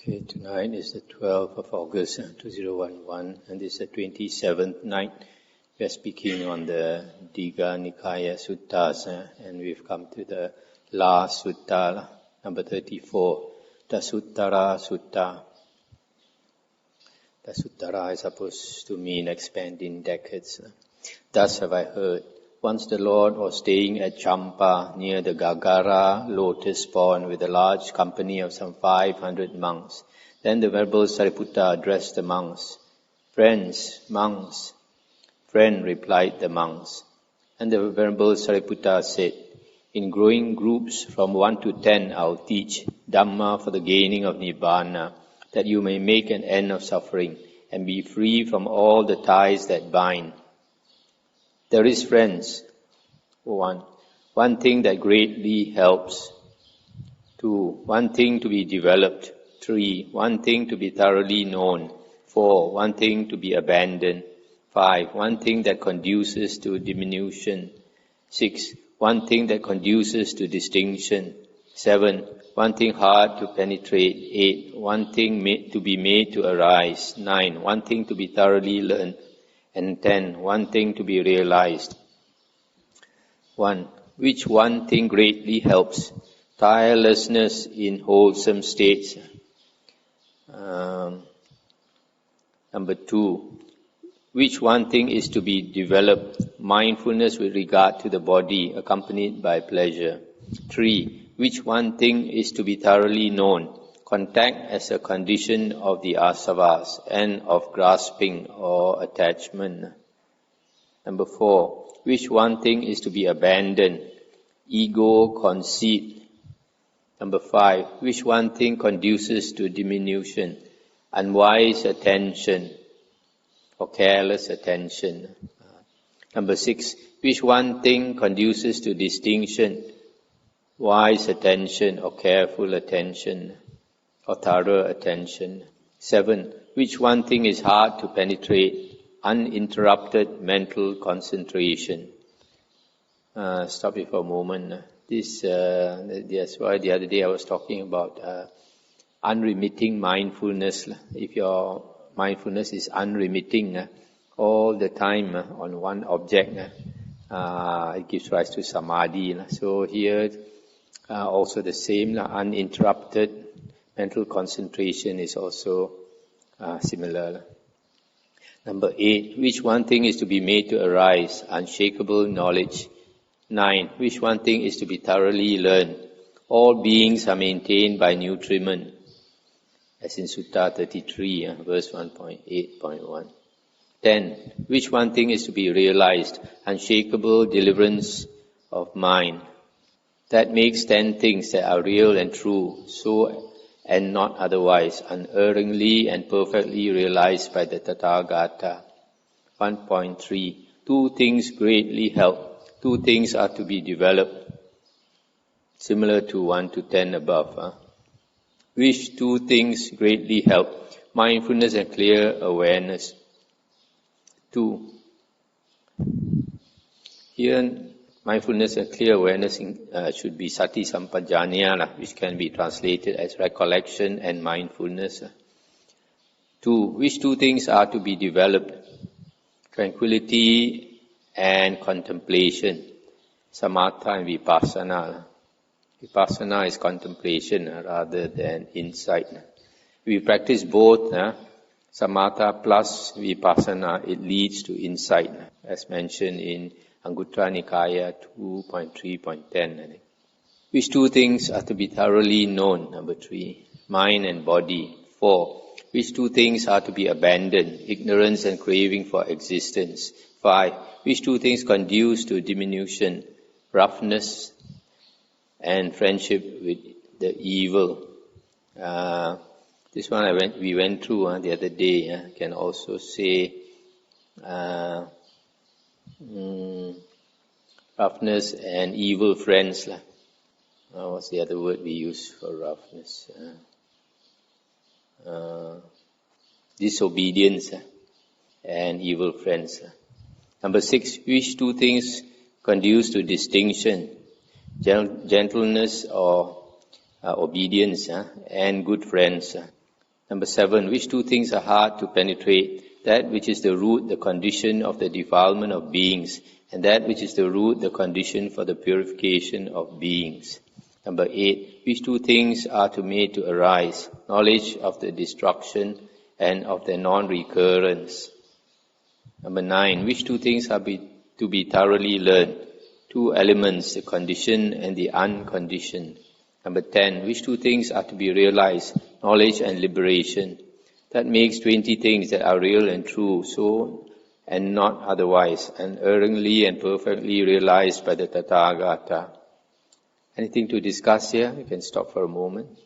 Okay, tonight is the 12th of August 2011 and this is the 27th night. We are speaking on the Dīgha Nikāya Suttas and we've come to the last sutta, number 34, Dasuttara Sutta. Dasuttara is supposed to mean expanding decades. Thus have I heard. Once the Lord was staying at Champa near the Gagara lotus pond with a large company of some 500 monks. Then the Venerable Sariputta addressed the monks. Friends, monks. Friend, replied the monks. And the Venerable Sariputta said, in growing groups from 1 to 10 I'll teach Dhamma for the gaining of Nibbana, that you may make an end of suffering and be free from all the ties that bind. There is, friends, one thing that greatly helps. 2, one thing to be developed. 3, one thing to be thoroughly known. 4, one thing to be abandoned. 5, one thing that conduces to diminution. 6, one thing that conduces to distinction. 7, one thing hard to penetrate. 8, one thing to be made to arise. 9, one thing to be thoroughly learned. And 10, one thing to be realized. 1. Which one thing greatly helps? Tirelessness in wholesome states. Number 2. Which one thing is to be developed? Mindfulness with regard to the body, accompanied by pleasure. 3. Which one thing is to be thoroughly known? Contact as a condition of the asavas and of grasping or attachment. Number 4. Which one thing is to be abandoned? Ego, conceit. Number 5. Which one thing conduces to diminution? Unwise attention or careless attention. Number 6. Which one thing conduces to distinction? Wise attention or careful attention. Or thorough attention. 7. Which one thing is hard to penetrate? Uninterrupted mental concentration. Stop it for a moment. That's why the other day I was talking about unremitting mindfulness. If your mindfulness is unremitting all the time on one object, it gives rise to samadhi. So here also the same, uninterrupted mental concentration is also similar. Number 8. Which one thing is to be made to arise? Unshakable knowledge. 9. Which one thing is to be thoroughly learned? All beings are maintained by nutriment. As in Sutta 33, verse 1.8.1. 10. Which one thing is to be realized? Unshakable deliverance of mind. That makes 10 things that are real and true, so and not otherwise, unerringly and perfectly realized by the Tathagata. 1.3. 2 things greatly help. 2 things are to be developed. Similar to 1 to 10 above. Which 2 things greatly help? Mindfulness and clear awareness. 2. Here, mindfulness and clear awareness should be sati sampajanya, which can be translated as recollection and mindfulness. 2. Which 2 things are to be developed? Tranquility and contemplation. Samatha and vipassana. Vipassana is contemplation rather than insight. We practice both, samatha plus vipassana, it leads to insight, as mentioned in Anguttara Nikāya 2.3.10. Which 2 things are to be thoroughly known? Number 3. Mind and body. 4. Which 2 things are to be abandoned? Ignorance and craving for existence. 5. Which 2 things conduce to diminution? Roughness and friendship with the evil. This one we went through the other day. Can also say roughness and evil friends. What's the other word we use for roughness? Disobedience and evil friends. Number 6. Which 2 things conduce to distinction? Gentleness or obedience and good friends. Number 7, which two things are hard to penetrate? That which is the root, the condition of the defilement of beings, and that which is the root, the condition for the purification of beings. Number 8, which two things are to made to arise? Knowledge of the destruction and of their non-recurrence. Number 9, which two things are to be thoroughly learned? Two elements, the conditioned and the unconditioned. Number 10, which two things are to be realized? Knowledge and liberation. That makes 20 things that are real and true, so and not otherwise, unerringly and perfectly realized by the Tathagata. Anything to discuss here? You can stop for a moment.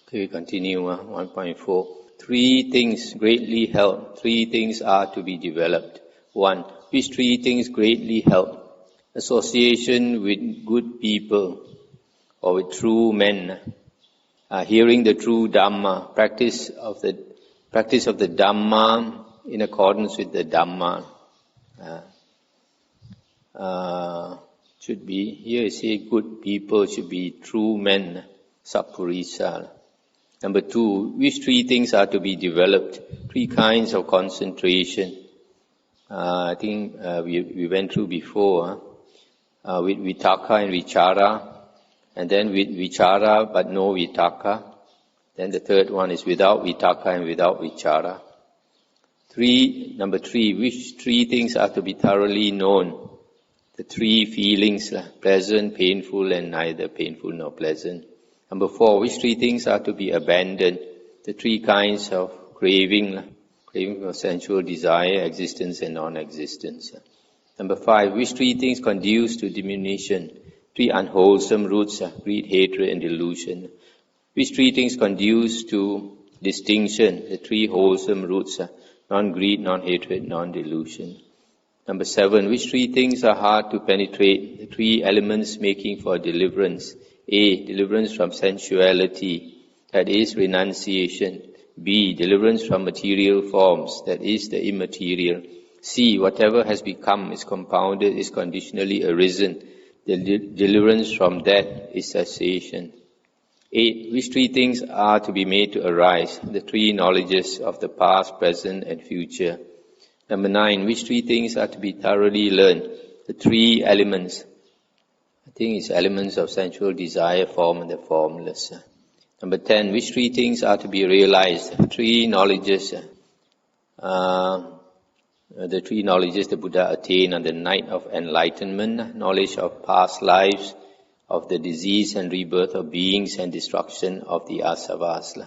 Okay, we continue. 1.4. Three things greatly help. Three things are to be developed. 1. Which three things greatly help? Association with good people or with true men. Hearing the true Dhamma. Practice of the Dhamma in accordance with the Dhamma. Should be, here I say good people should be true men, sappurisa. Number 2, which three things are to be developed? Three kinds of concentration. I think we went through before, with vitakka and vichara, and then with vichara but no vitakka. Then the third one is without vitakka and without vichara. Number 3, which three things are to be thoroughly known? The three feelings, pleasant, painful, and neither painful nor pleasant. Number 4, which three things are to be abandoned? The three kinds of craving for sensual desire, existence and non-existence. Number 5, which three things conduce to diminution? Three unwholesome roots, greed, hatred and delusion. Which three things conduce to distinction? The three wholesome roots, non-greed, non-hatred, non-delusion. Number 7, which three things are hard to penetrate? The three elements making for deliverance. A, deliverance from sensuality, that is renunciation. B, deliverance from material forms, that is the immaterial. C, whatever has become, is compounded, is conditionally arisen. The deliverance from that is cessation. 8, which three things are to be made to arise? The three knowledges of the past, present and future. Number 9, which three things are to be thoroughly learned? The three elements. I think it's elements of sensual desire, form and the formless. Number 10, which three things are to be realized? Three knowledges. The three knowledges the Buddha attained on the night of enlightenment. Knowledge of past lives, of the disease and rebirth of beings and destruction of the asavas.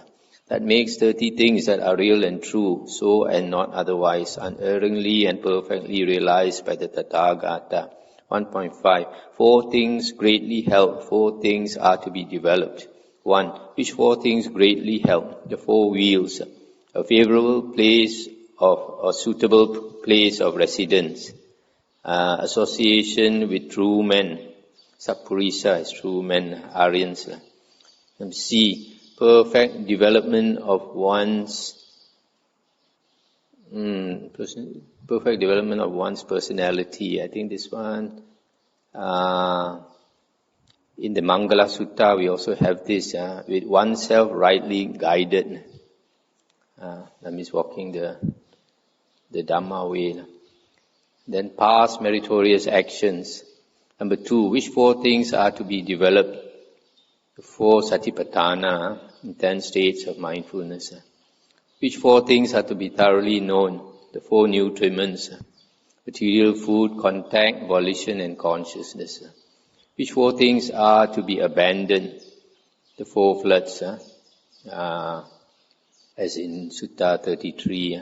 That makes 30 things that are real and true, so and not otherwise, unerringly and perfectly realized by the Tathagata. 1.5. 4 things greatly help. 4 things are to be developed. 1. Which 4 things greatly help? The 4 wheels. A favorable place a suitable place of residence. Association with true men. Sappurisa is true men, Aryans. C. Perfect development of one's personality. I think this one in the Mangala Sutta we also have this with oneself rightly guided. That means walking the Dhamma way. Then past meritorious actions. Number 2, which 4 things are to be developed? The 4 satipatthana, 10 states of mindfulness. Which 4 things are to be thoroughly known? The 4 nutriments, material, food, contact, volition and consciousness. Which 4 things are to be abandoned? The 4 floods, as in Sutta 33.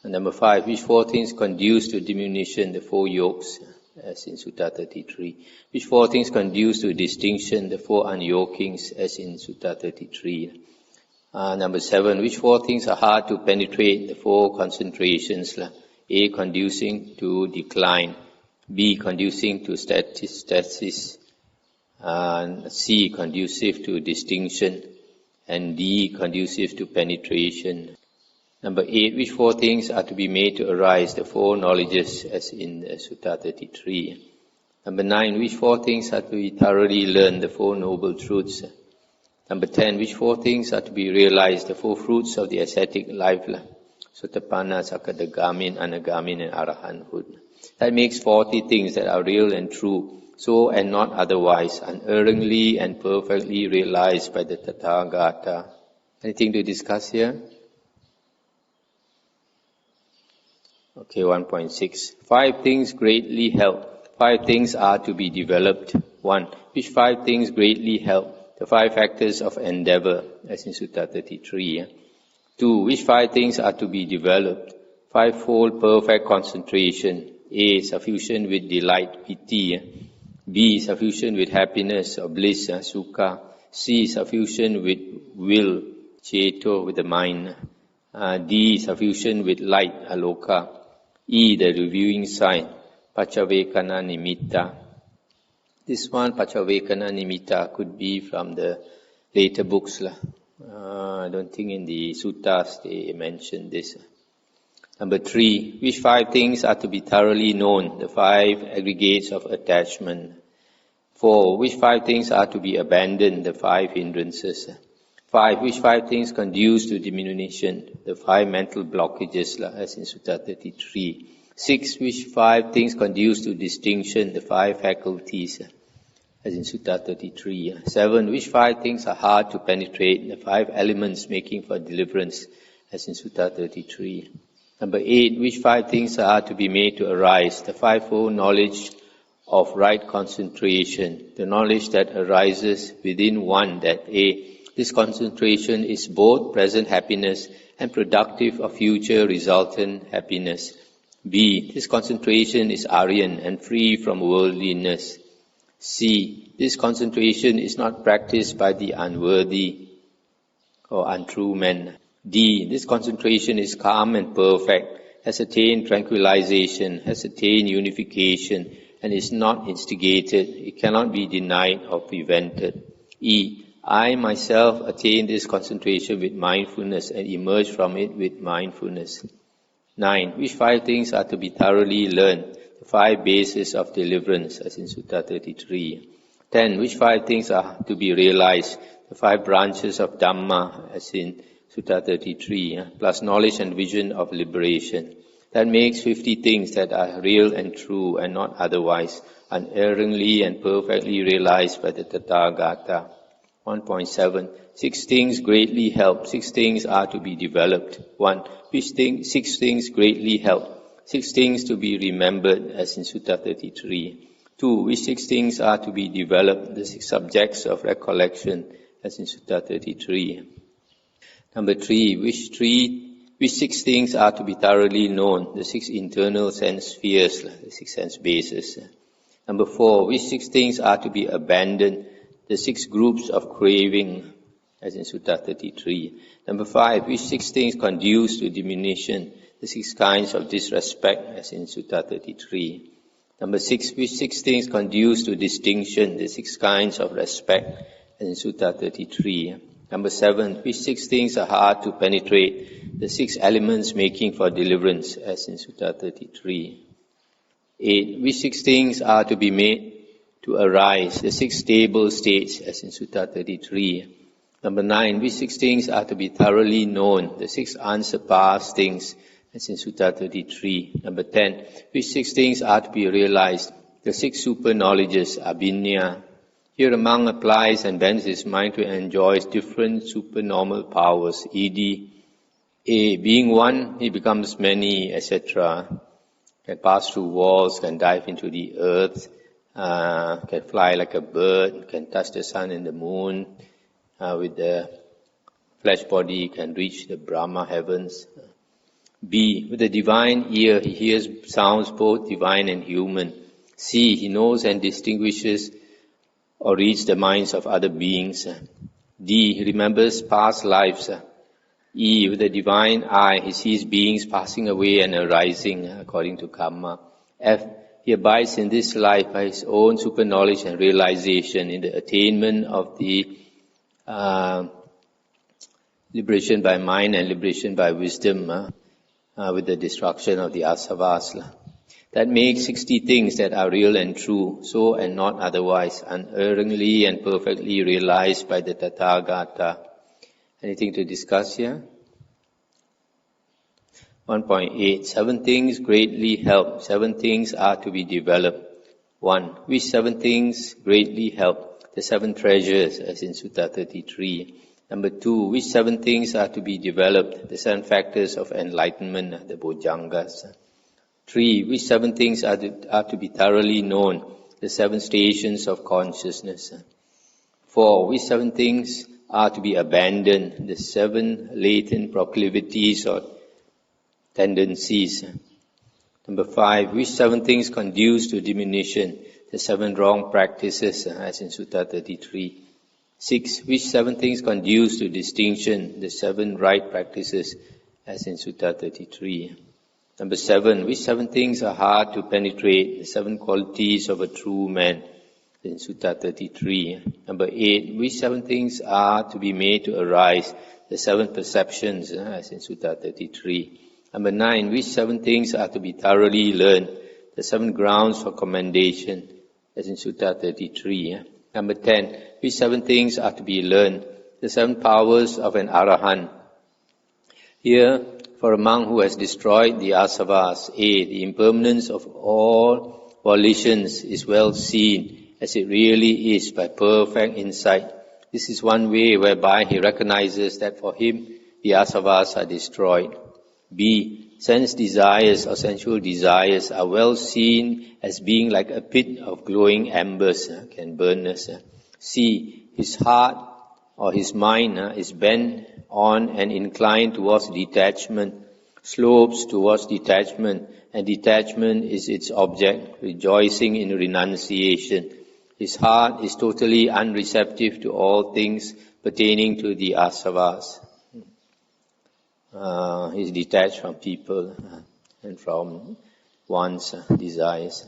And number 5, which 4 things conduce to diminution? The 4 yokes, as in Sutta 33. Which 4 things conduce to distinction? The 4 unyokings, as in Sutta 33. Number 7, which 4 things are hard to penetrate? The 4 concentrations. A, conducing to decline. B, conducing to stasis. C, conducive to distinction. And D, conducive to penetration. Number 8, which 4 things are to be made to arise? The 4 knowledges, as in Sutta 33. Number 9, which 4 things are to be thoroughly learned? The 4 noble truths. Number 10, which 4 things are to be realized? The 4 fruits of the ascetic life. Sotapanna, Sakadagamin, Anagamin, and Arahanthood. That makes 40 things that are real and true, so and not otherwise, unerringly and perfectly realized by the Tathagata. Anything to discuss here? Okay, 1.6. 5 things greatly help. 5 things are to be developed. 1. Which 5 things greatly help? The 5 factors of endeavor, as in Sutta 33. 2. Which 5 things are to be developed? 5-fold perfect concentration. A. Suffusion with delight, piti. B. Suffusion with happiness or bliss, sukha. C. Suffusion with will, ceto, with the mind. D. Suffusion with light, aloka. E. The reviewing sign, pachavekana nimitta. This one, pachavekana nimitta, could be from the later books. I don't think in the suttas they mention this. Number 3, which 5 things are to be thoroughly known? The 5 aggregates of attachment. 4, which 5 things are to be abandoned? The 5 hindrances. 5, which 5 things conduce to diminution? The 5 mental blockages, as in Sutta 33. 6, which 5 things conduce to distinction? The 5 faculties, as in Sutta 33. 7, which 5 things are hard to penetrate? The 5 elements making for deliverance, as in Sutta 33. Number 8, which 5 things are to be made to arise? The 5-fold knowledge of right concentration, the knowledge that arises within one, that A, this concentration is both present happiness and productive of future resultant happiness. B, this concentration is Aryan and free from worldliness. C, this concentration is not practiced by the unworthy or untrue men. D, this concentration is calm and perfect, has attained tranquilization, has attained unification, and is not instigated. It cannot be denied or prevented. E, I myself attain this concentration with mindfulness and emerge from it with mindfulness. 9. Which 5 things are to be thoroughly learned? The 5 bases of deliverance, as in Sutta 33. 10. Which 5 things are to be realized? The 5 branches of Dhamma, as in Sutta 33, plus knowledge and vision of liberation. That makes 50 things that are real and true and not otherwise, unerringly and perfectly realized by the Tathagata. 1.7. 6 things greatly help. 6 things are to be developed. 1. Which 6 things greatly help? 6 things to be remembered, as in Sutta 33. 2. Which 6 things are to be developed? The 6 subjects of recollection, as in Sutta 33. Number 3. Which 6 things are to be thoroughly known? The 6 internal sense spheres, the 6 sense bases. Number 4. Which 6 things are to be abandoned? The 6 groups of craving, as in Sutta 33. Number 5. Which 6 things conduce to diminution? The 6 kinds of disrespect, as in Sutta 33. Number 6. Which 6 things conduce to distinction? The 6 kinds of respect, as in Sutta 33. Number 7. Which 6 things are hard to penetrate? The 6 elements making for deliverance, as in Sutta 33. 8. Which 6 things are to be made to arise? The 6 stable states, as in Sutta 33. Number 9. Which 6 things are to be thoroughly known? The 6 unsurpassed things, as in Sutta 33. Number 10. Which 6 things are to be realized? The 6 super knowledges, abhinya. Here a monk applies and bends his mind to enjoy different supernormal powers, e.g. A. Being one, he becomes many, etc. Can pass through walls, can dive into the earth, can fly like a bird, can touch the sun and the moon. With the flesh body, can reach the Brahma heavens. B. With the divine ear, he hears sounds both divine and human. C. He knows and distinguishes or reads the minds of other beings. D. He remembers past lives. E. With the divine eye, he sees beings passing away and arising according to karma. F. He abides in this life by his own super knowledge and realization in the attainment of the liberation by mind and liberation by wisdom with the destruction of the asavas. that makes 60 things that are real and true, so and not otherwise, unerringly and perfectly realized by the Tathagata. Anything to discuss here? 1.8. 7 things greatly help. 7 things are to be developed. 1. Which 7 things greatly help? The 7 treasures, as in Sutta 33. Number 2. Which 7 things are to be developed? The 7 factors of enlightenment, the Bojjhangas. 3. Which 7 things are to be thoroughly known? The 7 stations of consciousness. 4. Which 7 things are to be abandoned? The 7 latent proclivities or tendencies. Number 5. Which 7 things conduce to diminution? The 7 wrong practices, as in Sutta 33. 6. Which 7 things conduce to distinction? The 7 right practices, as in Sutta 33. Number 7. Which 7 things are hard to penetrate? The 7 qualities of a true man, in Sutta 33. Number 8. Which 7 things are to be made to arise? The 7 perceptions, as in Sutta 33. Number 9. Which 7 things are to be thoroughly learned? The 7 grounds for commendation, as in Sutta 33. Number 10. Which 7 things are to be learned? The 7 powers of an Arahant. Here, for a monk who has destroyed the asavas, A. The impermanence of all volitions is well seen as it really is by perfect insight. This is one way whereby he recognizes that for him the asavas are destroyed. B. Sense desires or sensual desires are well seen as being like a pit of glowing embers, can burn us. C. His heart or his mind is bent on and inclined towards detachment, slopes towards detachment, and detachment is its object, rejoicing in renunciation. His heart is totally unreceptive to all things pertaining to the asavas. He is detached from people and from one's desires.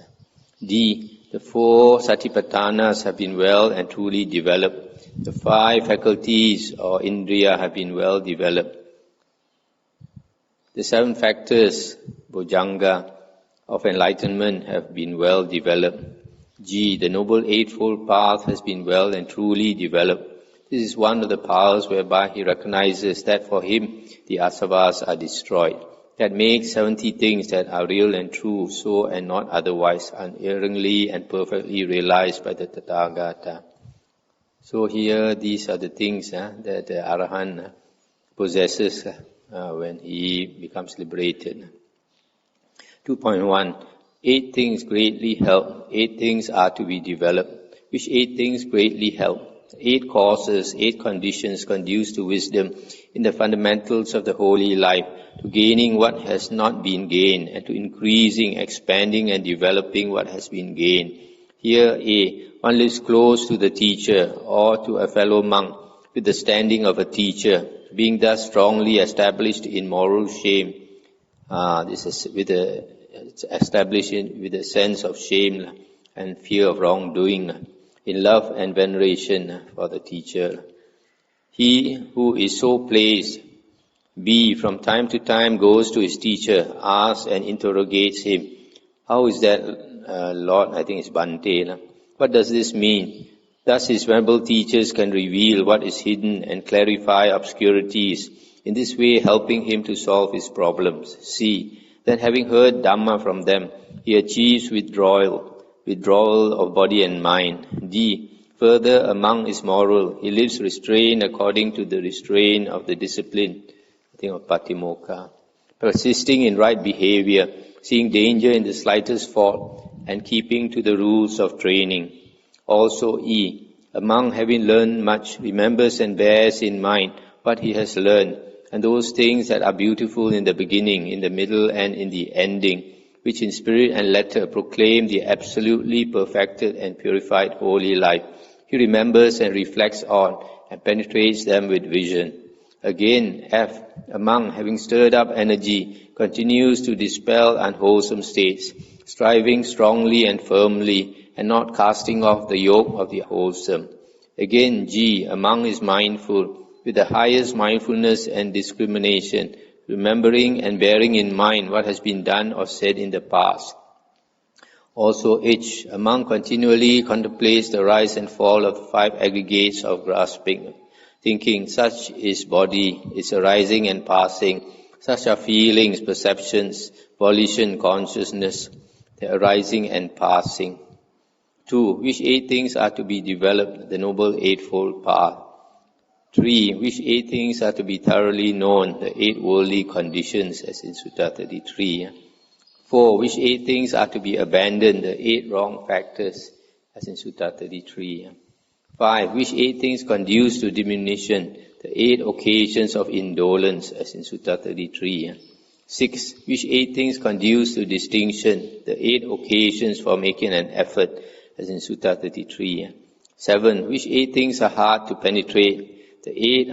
D. The 4 satipatthanas have been well and truly developed. The 5 faculties or indriya have been well developed. The 7 factors, bojjhanga, of enlightenment have been well developed. G. The Noble Eightfold Path has been well and truly developed. This is one of the powers whereby he recognizes that for him the asavas are destroyed. That makes 70 things that are real and true, so and not otherwise, unerringly and perfectly realized by the Tathagata. So here, these are the things that the Arahant possesses when he becomes liberated. 2.1. 8 things greatly help. 8 things are to be developed. Which 8 things greatly help? 8 causes, 8 conditions conduce to wisdom in the fundamentals of the holy life, to gaining what has not been gained, and to increasing, expanding and developing what has been gained. Here, A. One lives close to the teacher or to a fellow monk with the standing of a teacher, being thus strongly established in moral shame. This is established with a sense of shame and fear of wrongdoing, in love and veneration for the teacher. He who is so placed, B. From time to time goes to his teacher, asks and interrogates him. How is that, Lord? I think it's Bhante. What does this mean? Thus his venerable teachers can reveal what is hidden and clarify obscurities, in this way helping him to solve his problems. C. Then having heard Dhamma from them, he achieves withdrawal of body and mind. D. Further, a monk is moral. He lives restrained according to the restraint of the discipline, I think of Patimokkha, persisting in right behavior, seeing danger in the slightest fault, and keeping to the rules of training. Also E. A monk having learned much remembers and bears in mind what he has learned, and those things that are beautiful in the beginning, in the middle, and in the ending, which in spirit and letter proclaim the absolutely perfected and purified holy life. He remembers and reflects on and penetrates them with vision. Again, F. A monk having stirred up energy continues to dispel unwholesome states, striving strongly and firmly, and not casting off the yoke of the wholesome. Again, G. A monk is mindful, with the highest mindfulness and discrimination, remembering and bearing in mind what has been done or said in the past. Also H. A monk continually contemplates the rise and fall of the 5 aggregates of grasping, thinking. Such is body, its arising and passing. Such are feelings, perceptions, volition, consciousness, the arising and passing. 2. Which 8 things are to be developed, the Noble Eightfold Path. 3. Which 8 things are to be thoroughly known, the 8 worldly conditions, as in Sutta 33. 4. Which 8 things are to be abandoned, the 8 wrong factors, as in Sutta 33. 5. Which 8 things conduce to diminution, the 8 occasions of indolence, as in Sutta 33. 6. Which 8 things conduce to distinction, the 8 occasions for making an effort, as in Sutta 33. 7. Which 8 things are hard to penetrate, the 8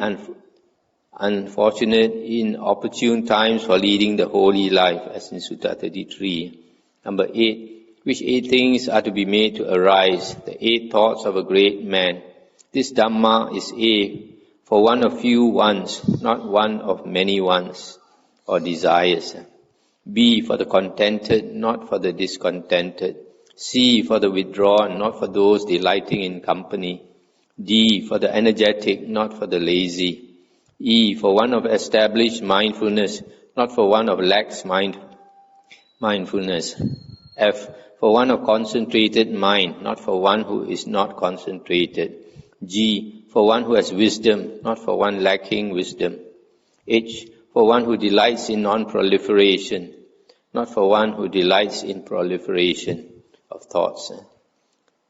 unfortunate, inopportune times for leading the holy life, as in Sutta 33. Number 8. Which 8 things are to be made to arise, the 8 thoughts of a great man. This Dhamma is A, for one of few ones, not one of many ones, or desires. B, for the contented, not for the discontented. C, for the withdrawn, not for those delighting in company. D, for the energetic, not for the lazy. E, for one of established mindfulness, not for one of lax mindfulness. F, for one of concentrated mind, not for one who is not concentrated. G, for one who has wisdom, not for one lacking wisdom. H, for one who delights in non-proliferation, not for one who delights in proliferation of thoughts.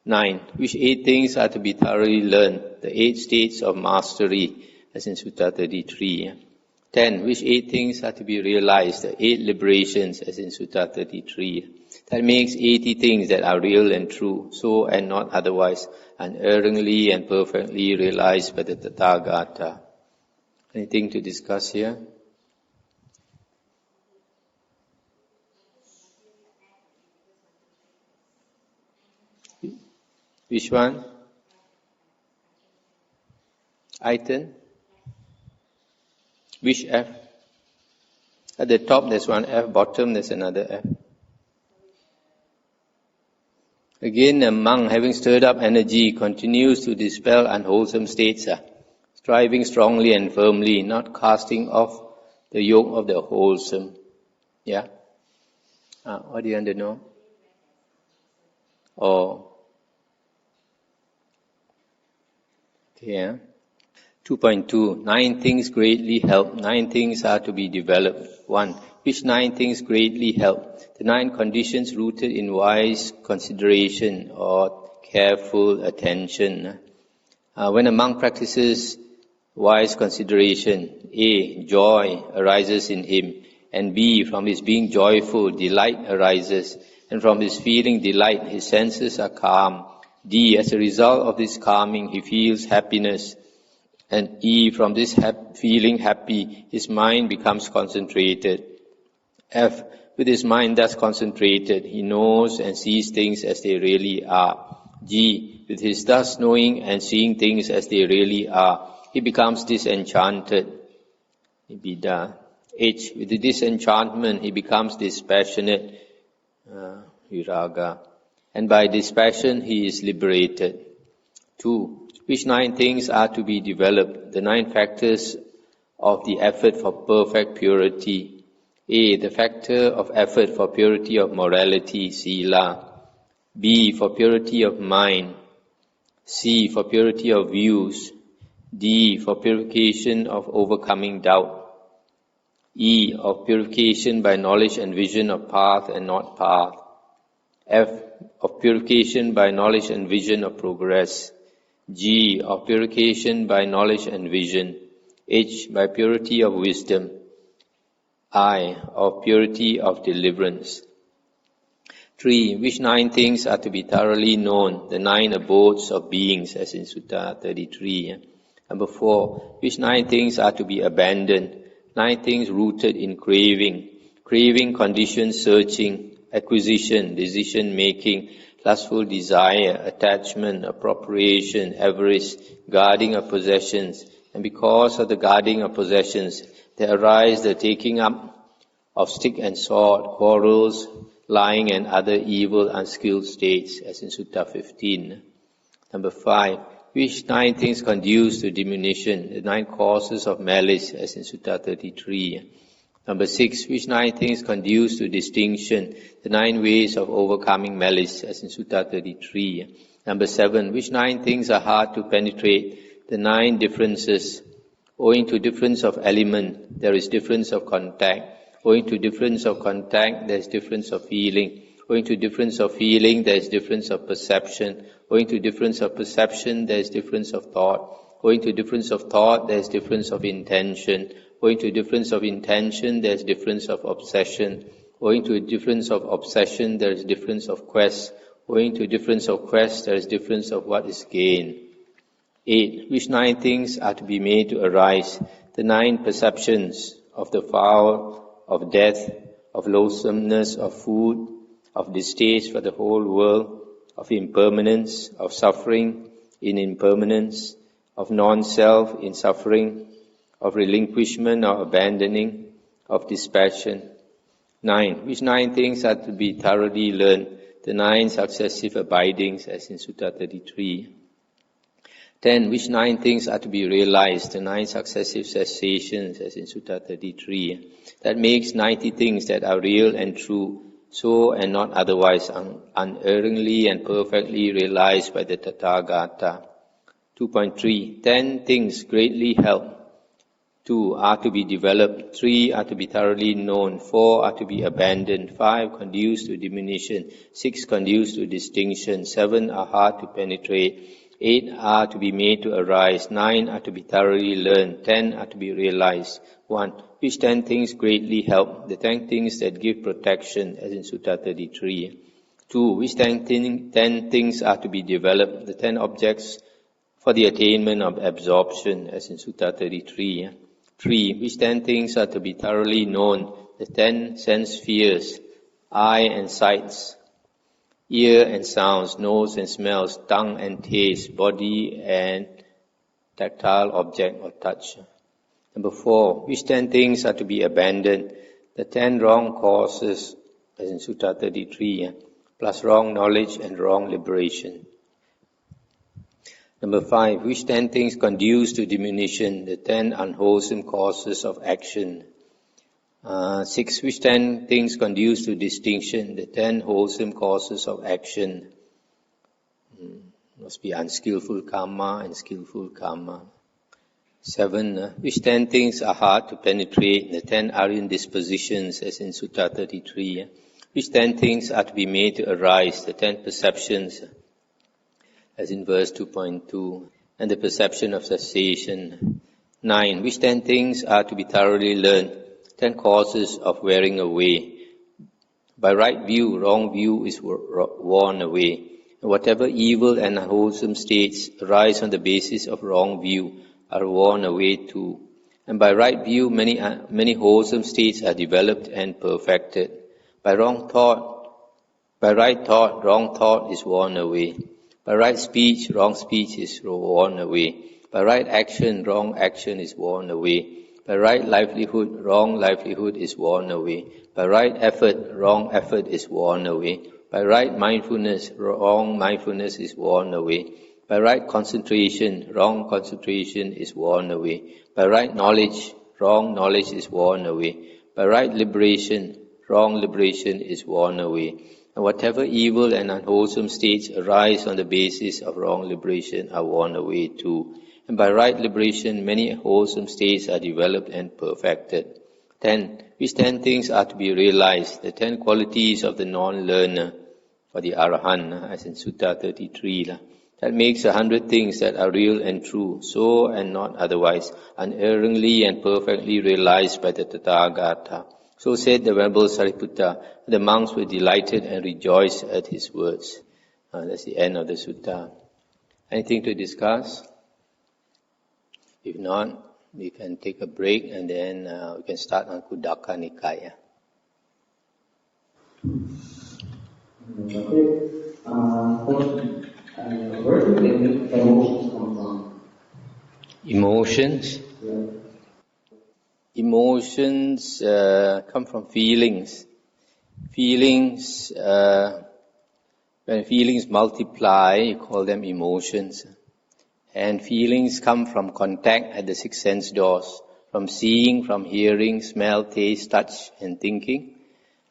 9. Which 8 things are to be thoroughly learned, the 8 states of mastery, as in Sutta 33. 10. Which 8 things are to be realized, the 8 liberations, as in Sutta 33. That makes 80 things that are real and true, so and not otherwise, unerringly and perfectly realized by the Tathagata. Anything to discuss here? Which one? Item? Which F? At the top there's one F, bottom there's another F. Again, a monk having stirred up energy continues to dispel unwholesome states, striving strongly and firmly, not casting off the yoke of the wholesome. Yeah? What do you want to know? Okay. 2.2. 9 things greatly help. 9 things are to be developed. 1. Which 9 things greatly help? The 9 conditions rooted in wise consideration or careful attention. When a monk practices wise consideration, A, joy arises in him, and B, from his being joyful, delight arises, and from his feeling delight, his senses are calm. D, as a result of this calming, he feels happiness, and E, from this feeling happy, his mind becomes concentrated. F, with his mind thus concentrated, he knows and sees things as they really are. G, with his thus knowing and seeing things as they really are, he becomes disenchanted. H, with the disenchantment, he becomes dispassionate, viraga, and by dispassion he is liberated. 2. Which 9 things are to be developed? The 9 factors of the effort for perfect purity. A, the factor of effort for purity of morality, sila. B, for purity of mind. C, for purity of views. D, for purification of overcoming doubt. E, of purification by knowledge and vision of path and not path. F, of purification by knowledge and vision of progress. G, of purification by knowledge and vision. H, by purity of wisdom. I, of purity of deliverance. 3. Which 9 things are to be thoroughly known? The 9 abodes of beings, as in Sutta 33. Number 4. Which 9 things are to be abandoned? 9 things rooted in craving. Craving, condition, searching, acquisition, decision-making, lustful desire, attachment, appropriation, avarice, guarding of possessions. And because of the guarding of possessions, there arise the taking up of stick and sword, quarrels, lying and other evil, unskilled states, as in Sutta 15. Number 5, which 9 things conduce to diminution, the 9 causes of malice, as in Sutta 33. Number 6, which 9 things conduce to distinction, the 9 ways of overcoming malice, as in Sutta 33. Number 7, which 9 things are hard to penetrate, the 9 differences. Owing to difference of element, there is difference of contact. Owing to difference of contact, there is difference of feeling. Owing to difference of feeling, there is difference of perception. Owing to difference of perception, there is difference of thought. Owing to difference of thought, there is difference of intention. Owing to difference of intention, there is difference of obsession. Owing to difference of obsession, there is difference of quest. Owing to difference of quest, there is difference of what is gained. 8. Which 9 things are to be made to arise? The 9 perceptions of the foul, of death, of loathsomeness, of food, of distaste for the whole world, of impermanence, of suffering in impermanence, of non-self in suffering, of relinquishment or abandoning, of dispassion. 9. Which 9 things are to be thoroughly learned? The 9 successive abidings, as in Sutta 33. 10. Which 9 things are to be realized? The 9 successive cessations, as in Sutta 33. That makes 90 things that are real and true, so and not otherwise, unerringly and perfectly realized by the Tathagata. 2.3. 10 things greatly help. 2 are to be developed. 3 are to be thoroughly known. 4 are to be abandoned. 5 conduce to diminution. 6 conduce to distinction. 7 are hard to penetrate. 8 are to be made to arise. 9 are to be thoroughly learned. 10 are to be realized. 1. Which 10 things greatly help? The 10 things that give protection, as in Sutta 33. 2. Which 10 things are to be developed? The 10 objects for the attainment of absorption, as in Sutta 33. 3. Which 10 things are to be thoroughly known? The 10 sense spheres, eye and sights, ear and sounds, nose and smells, tongue and taste, body and tactile object or touch. Number 4, which 10 things are to be abandoned? The 10 wrong causes, as in Sutta 33, plus wrong knowledge and wrong liberation. Number 5, which 10 things conduce to diminution? The 10 unwholesome causes of action. 6, which 10 things conduce to distinction? The 10 wholesome causes of action. Must be unskillful karma and skillful karma. 7, which 10 things are hard to penetrate? The 10 Aryan dispositions, as in Sutta 33. Which 10 things are to be made to arise? The 10 perceptions, as in verse 2.2, and the perception of cessation. 9, which 10 things are to be thoroughly learned? 10 causes of wearing away. By right view, wrong view is worn away. And whatever evil and unwholesome states arise on the basis of wrong view are worn away too. And by right view, many wholesome states are developed and perfected. By right thought, wrong thought is worn away. By right speech, wrong speech is worn away. By right action, wrong action is worn away. By right livelihood, wrong livelihood is worn away. By right effort, wrong effort is worn away. By right mindfulness, wrong mindfulness is worn away. By right concentration, wrong concentration is worn away. By right knowledge, wrong knowledge is worn away. By right liberation, wrong liberation is worn away. And whatever evil and unwholesome states arise on the basis of wrong liberation are worn away too. And by right liberation, many wholesome states are developed and perfected. 10. Which 10 things are to be realized? The 10 qualities of the non-learner, for the Arahant, as in Sutta 33. That makes 100 things that are real and true, so and not otherwise, unerringly and perfectly realized by the Tathagata. So said the Venerable Sariputta. The monks were delighted and rejoiced at his words. That's the end of the sutta. Anything to discuss? If not, we can take a break and then we can start on Khuddaka Nikāya. Where do the emotions come from? Emotions? Yeah. Emotions come from feelings. Feelings, when feelings multiply, you call them emotions. And feelings come from contact at the six sense doors, from seeing, from hearing, smell, taste, touch, and thinking.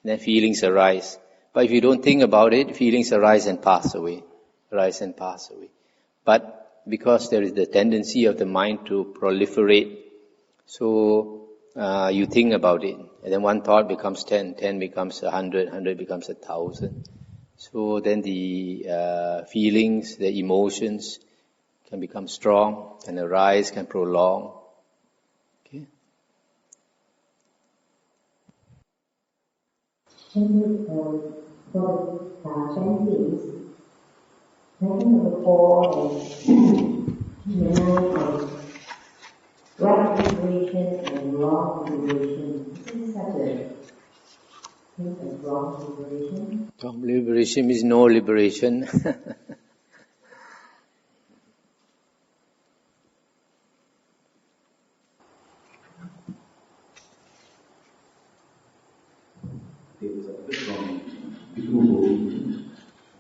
And then feelings arise. But if you don't think about it, feelings arise and pass away. Arise and pass away. But because there is the tendency of the mind to proliferate, so you think about it. And then one thought becomes 10, 10 becomes 100, 100 becomes 1,000. So then the feelings, the emotions can become strong, can arise, can prolong. Okay. For chanting, having number 4 and right liberation and wrong liberation. Is such a thing as wrong liberation? Wrong liberation is no liberation. There's a bit from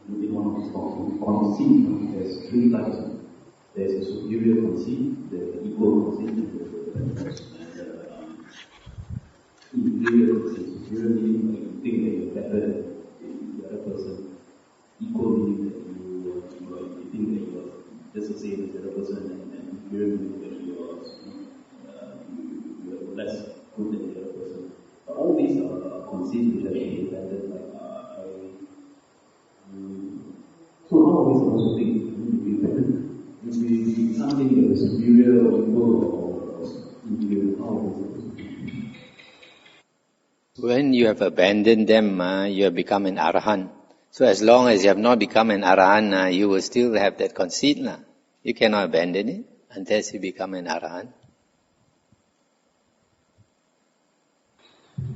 in one of his talks, conceit, there's 3 types. There's a superior conceit, the equal conceit, and inferior conceit. Superior meaning like you think that you're better than the other person. Equal meaning that you think that you are just the same as the other person, and inferior meaning that you are less good than the other person. But all these are conceits which are independent. So how are we supposed to think? Will be something that is superior or equal or inferior? How are we supposed to think? When you have abandoned them, you have become an Arahant. So as long as you have not become an Arahant, you will still have that conceit. You cannot abandon it unless you become an Arahant.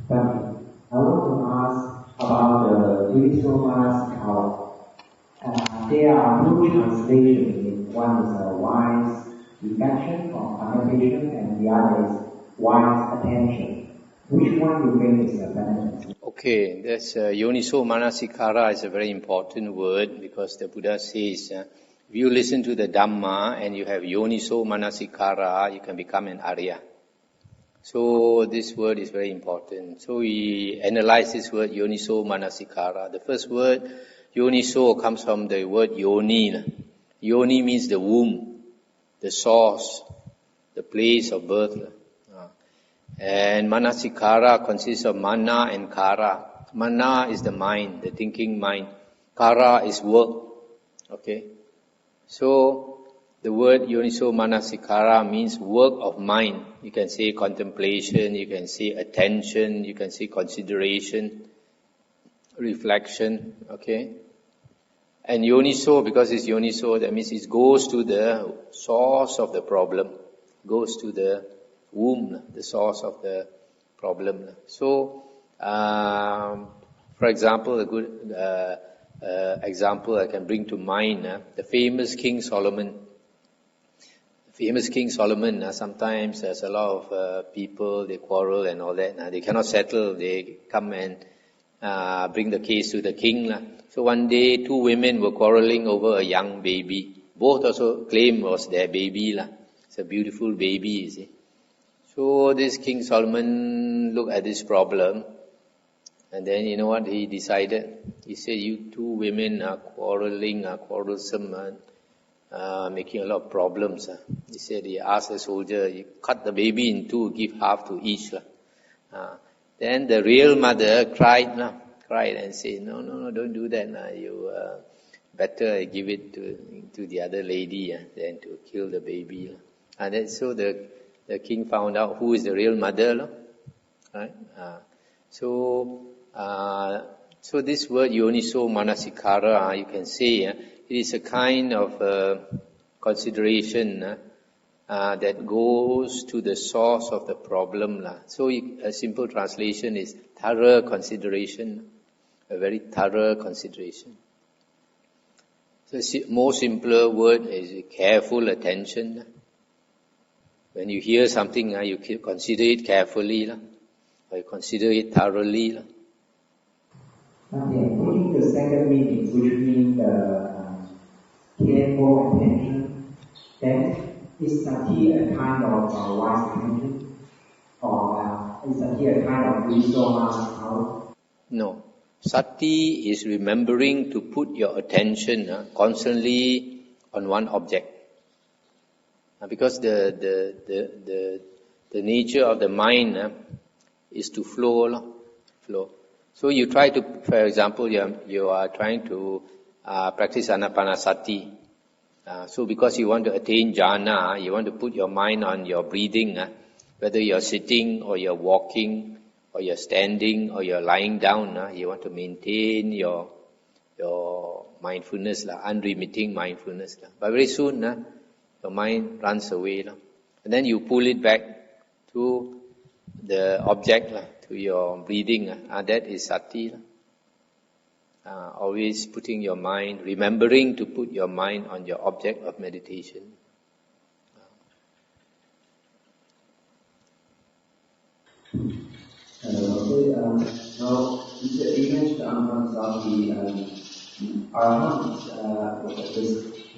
I want to ask about the Untitled Chapter. There are 2 translations. One is a wise reflection or contemplation, and the other is wise attention. Which one do you think is better? Okay, that's Yoniso Manasikara is a very important word because the Buddha says, if you listen to the Dhamma and you have Yoniso Manasikara, you can become an Arya. So this word is very important. So we analyze this word Yoniso Manasikara. The first word Yoniso comes from the word Yoni. Yoni means the womb, the source, the place of birth. And Manasikara consists of Mana and Kara. Mana is the mind, the thinking mind. Kara is work. Okay? So the word Yoniso Manasikara means work of mind. You can say contemplation, you can say attention, you can say consideration, reflection, okay? And Yoniso, because it's Yoniso, that means it goes to the source of the problem, goes to the womb, the source of the problem. So, for example, a good example I can bring to mind, the famous King Solomon. Sometimes there's a lot of people, they quarrel and all that. They cannot settle, they come and bring the case to the king. So one day, 2 women were quarreling over a young baby. Both also claim was their baby. It's a beautiful baby, you see. So this King Solomon looked at this problem, and then you know what he decided? He said, you 2 women are quarreling, are quarrelsome, making a lot of problems. He said, he asked the soldier, you cut the baby in 2, give half to each. Then the real mother cried and said, no, don't do that. You better give it to the other lady than to kill the baby. And then so the king found out who is the real mother. Right? So this word Yoniso Manasikara, you can say, it is a kind of consideration that goes to the source of the problem. So a simple translation is thorough consideration, a very thorough consideration. So a more simpler word is careful attention. When you hear something, you consider it carefully, or you consider it thoroughly. Okay, putting the second meaning, which means the careful attention, then is sati a kind of wise attention, or is sati a kind of resource power? No. Sati is remembering to put your attention constantly on one object. Because the nature of the mind is to flow. So you try to, for example, you are trying to practice anapanasati. So because you want to attain jhana, you want to put your mind on your breathing, whether you're sitting or you're walking or you're standing or you're lying down, you want to maintain your mindfulness, unremitting mindfulness. But very soon, your mind runs away. And then you pull it back to the object, to your breathing. That is sati. Always putting your mind, remembering to put your mind on your object of meditation. Now, you mentioned Anapanasati, Arahant,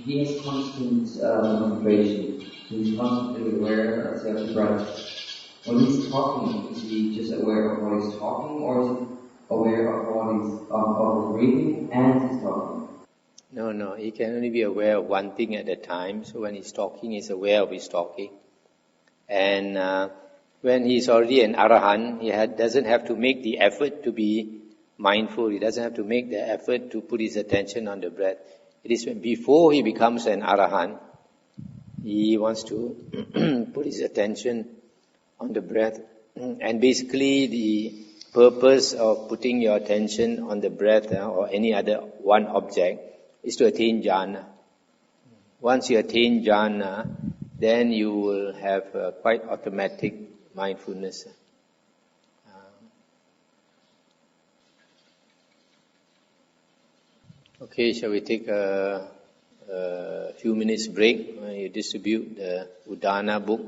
he has constant concentration. He's constantly aware of self-breath. When he's talking, is he just aware of what he's talking, or is he aware of his breathing and his talking? No, he can only be aware of one thing at a time. So when he's talking, he's aware of his talking. And when he's already an Arahant, he doesn't have to make the effort to be mindful. He doesn't have to make the effort to put his attention on the breath. It is before he becomes an Arahant, he wants to put his attention on the breath. And basically the purpose of putting your attention on the breath or any other one object is to attain jhana. Once you attain jhana, then you will have quite automatic mindfulness. Okay, shall we take a few minutes break? You distribute the Udana book.